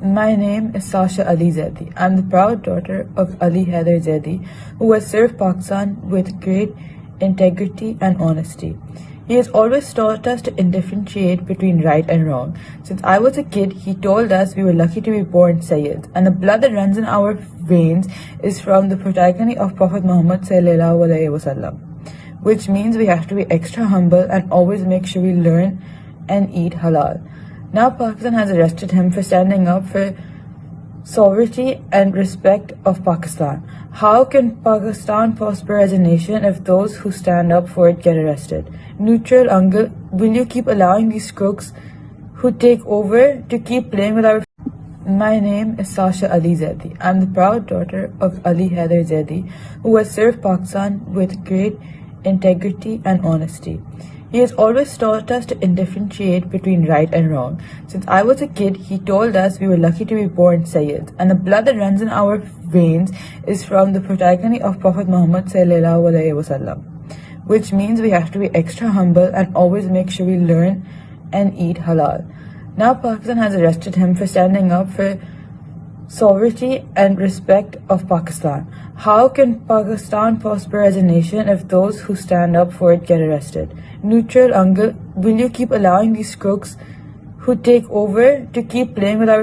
My name is Sasha Ali Zaidi. I'm the proud daughter of Ali Haider Zaidi, who has served Pakistan with great integrity and honesty. He has always taught us to differentiate between right and wrong. Since I was a kid, he told us we were lucky to be born Sayyids, and the blood that runs in our veins is from the progeny of Prophet Muhammad sallallahu alaihi wasallam, which means we have to be extra humble and always make sure we learn and eat halal. Now Pakistan has arrested him for standing up for sovereignty and respect of Pakistan. How can Pakistan prosper as a nation if those who stand up for it get arrested? Neutral uncle, will you keep allowing these crooks who take over to keep playing with our... My name is Sasha Ali Zaidi. I'm the proud daughter of Ali Haider Zaidi, who has served Pakistan with great integrity and honesty. He has always taught us to differentiate between right and wrong. Since I was a kid, he told us we were lucky to be born Sayyids, and the blood that runs in our veins is from the progeny of Prophet Muhammad sallallahu alaihi wasallam, which means we have to be extra humble and always make sure we learn and eat halal. Now Pakistan has arrested him for standing up for sovereignty and respect of Pakistan. How can Pakistan prosper as a nation if those who stand up for it get arrested? Neutral uncle, will you keep allowing these crooks who take over to keep playing with our...